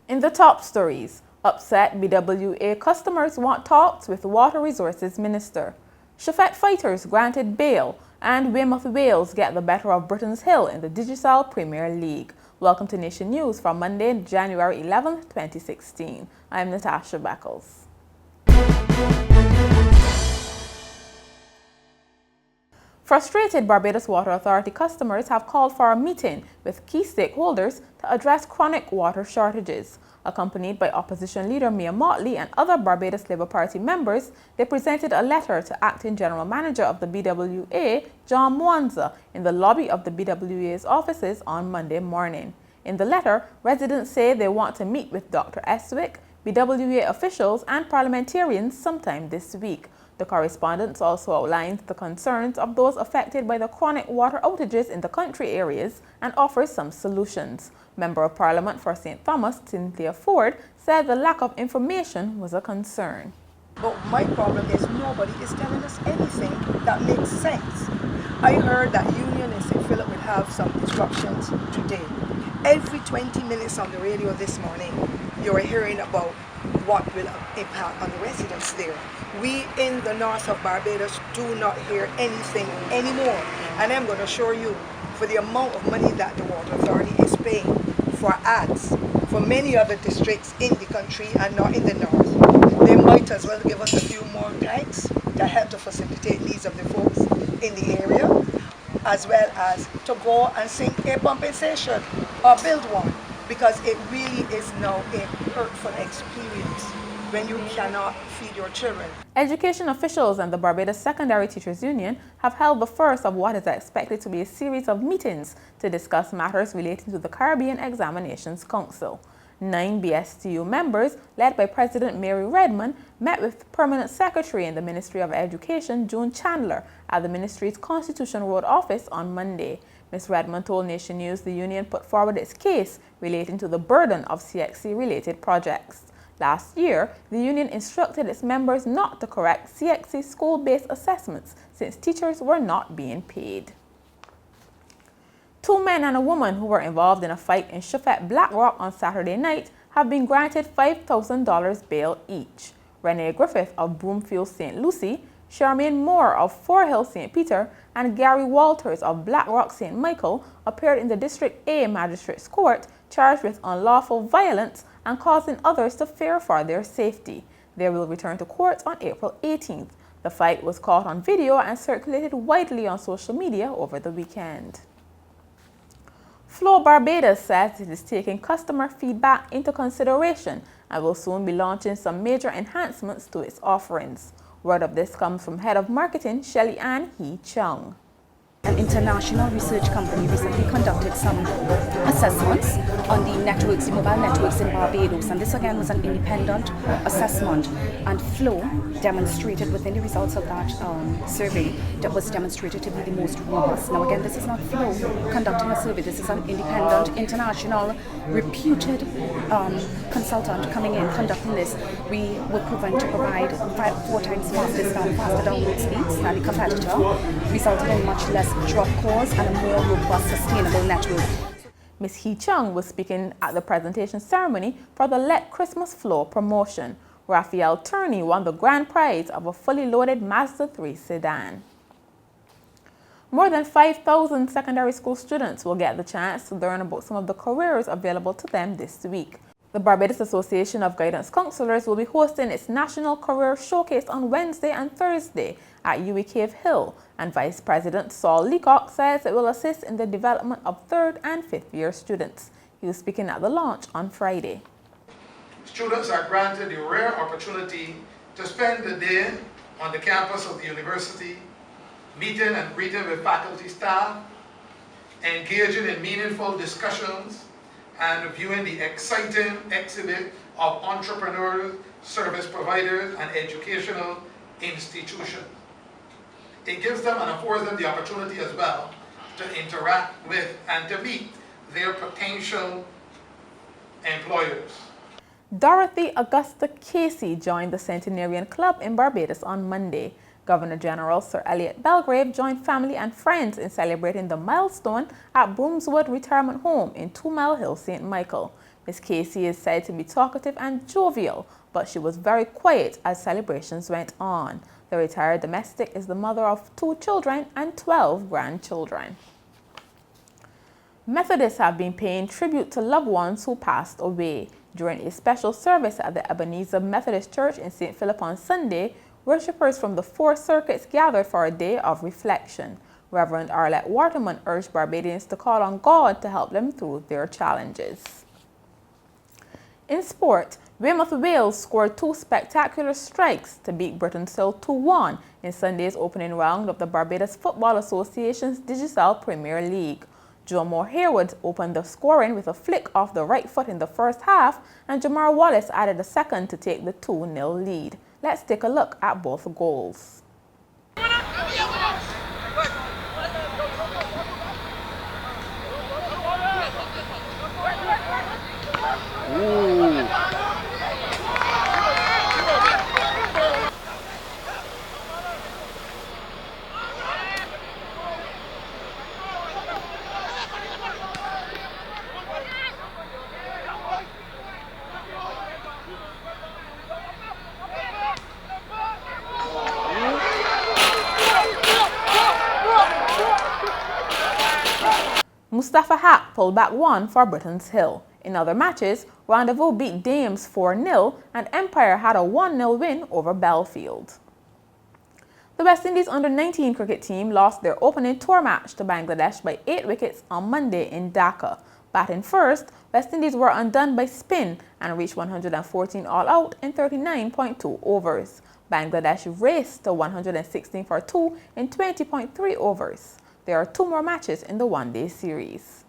In the top stories, upset BWA customers want talks with Water Resources Minister. Chefette fighters granted bail, and Weymouth Wales get the better of Brittons Hill in the Digicel Premier League. Welcome to Nation News for Monday, January 11, 2016. I'm Natasha Beckles. Frustrated Barbados Water Authority customers have called for a meeting with key stakeholders to address chronic water shortages. Accompanied by opposition leader Mia Motley and other Barbados Labour Party members, they presented a letter to Acting General Manager of the BWA, John Mwanza, in the lobby of the BWA's offices on Monday morning. In the letter, residents say they want to meet with Dr. Eswick, BWA officials and parliamentarians sometime this week. The correspondence also outlines the concerns of those affected by the chronic water outages in the country areas and offers some solutions. Member of Parliament for St. Thomas, Cynthia Ford, said the lack of information was a concern. But my problem is nobody is telling us anything that makes sense. I heard that Union in St. Philip would have some disruptions today. Every 20 minutes on the radio this morning, you're hearing about what will impact on the residents there. We in the north of Barbados do not hear anything anymore. And I'm going to assure you, for the amount of money that the Water Authority is paying for ads for many other districts in the country and not in the north, they might as well give us a few more tanks to help to facilitate needs of the folks in the area, as well as to go and sink a pumping station or build one, because it really is now a hurtful experience when you cannot feed your children. Education officials and the Barbados Secondary Teachers Union have held the first of what is expected to be a series of meetings to discuss matters relating to the Caribbean Examinations Council. 9 BSTU members, led by President Mary Redmond, met with Permanent Secretary in the Ministry of Education, June Chandler, at the ministry's Constitution Road office on Monday. Ms. Redmond told Nation News the union put forward its case relating to the burden of CXC-related projects. Last year, the union instructed its members not to correct CXC school-based assessments since teachers were not being paid. 2 men and a woman who were involved in a fight in Chefette, Blackrock on Saturday night have been granted $5,000 bail each. Renee Griffith of Broomfield St. Lucie, Charmaine Moore of Forehill St. Peter, and Gary Walters of Blackrock St. Michael appeared in the District A Magistrates Court charged with unlawful violence and causing others to fear for their safety. They will return to court on April 18th. The fight was caught on video and circulated widely on social media over the weekend. Flow Barbados says it is taking customer feedback into consideration and will soon be launching some major enhancements to its offerings. Word of this comes from Head of Marketing, Shelly Ann Hee Chung. An international research company recently conducted some assessments on the networks, the mobile networks in Barbados, and this again was an independent assessment, and Flow demonstrated within the results of that survey that was demonstrated to be the most robust. Now again, this is not Flow conducting a survey, this is an independent, international, reputed consultant coming in, conducting this. We would provide 4 times faster download speeds than the competitor, resulting in much less drop calls and a more robust, sustainable network. Ms. Hee Chung was speaking at the presentation ceremony for the Let Christmas Flow promotion. Raphael Turney won the grand prize of a fully loaded Mazda 3 sedan. More than 5,000 secondary school students will get the chance to learn about some of the careers available to them this week. The Barbados Association of Guidance Counselors will be hosting its National Career Showcase on Wednesday and Thursday at UWI Cave Hill, and Vice President Saul Leacock says it will assist in the development of 3rd and 5th year students. He was speaking at the launch on Friday. Students are granted the rare opportunity to spend the day on the campus of the university, meeting and greeting with faculty staff, engaging in meaningful discussions, and viewing the exciting exhibit of entrepreneurs, service providers, and educational institutions. It gives them and affords them the opportunity as well to interact with and to meet their potential employers. Dorothy Augusta Casey joined the Centenarian Club in Barbados on Monday. Governor General Sir Elliot Belgrave joined family and friends in celebrating the milestone at Broomswood Retirement Home in 2 Mile Hill, St. Michael. Miss Casey is said to be talkative and jovial, but she was very quiet as celebrations went on. The retired domestic is the mother of 2 children and 12 grandchildren. Methodists have been paying tribute to loved ones who passed away. During a special service at the Ebenezer Methodist Church in St. Philip on Sunday, worshippers from the 4 circuits gathered for a day of reflection. Reverend Arlette Waterman urged Barbadians to call on God to help them through their challenges. In sport, Weymouth Wales scored 2 spectacular strikes to beat Brittons 2-1 in Sunday's opening round of the Barbados Football Association's Digicel Premier League. Joe Moore Haywood opened the scoring with a flick off the right foot in the first half, and Jamar Wallace added a second to take the 2-0 lead. Let's take a look at both goals. Mustafa Hack pulled back 1 for Brittons Hill. In other matches, Rendezvous beat Dames 4-0 and Empire had a 1-0 win over Belfield. The West Indies under-19 cricket team lost their opening tour match to Bangladesh by 8 wickets on Monday in Dhaka. Batting first, West Indies were undone by spin and reached 114 all out in 39.2 overs. Bangladesh raced to 116 for 2 in 20.3 overs. There are 2 more matches in the one-day series.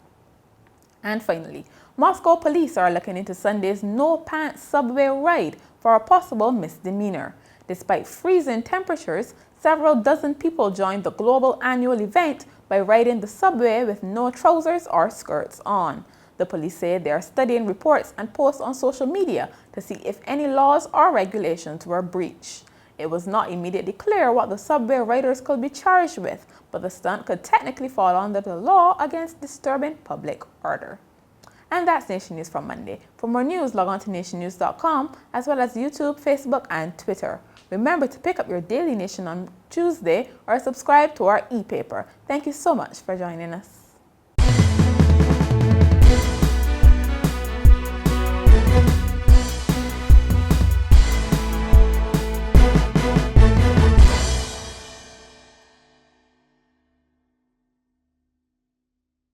And finally, Moscow police are looking into Sunday's no-pants subway ride for a possible misdemeanor. Despite freezing temperatures, several dozen people joined the global annual event by riding the subway with no trousers or skirts on. The police say they are studying reports and posts on social media to see if any laws or regulations were breached. It was not immediately clear what the subway riders could be charged with, but the stunt could technically fall under the law against disturbing public order. And that's Nation News from Monday. For more news, log on to nationnews.com, as well as YouTube, Facebook, and Twitter. Remember to pick up your Daily Nation on Tuesday or subscribe to our e-paper. Thank you so much for joining us.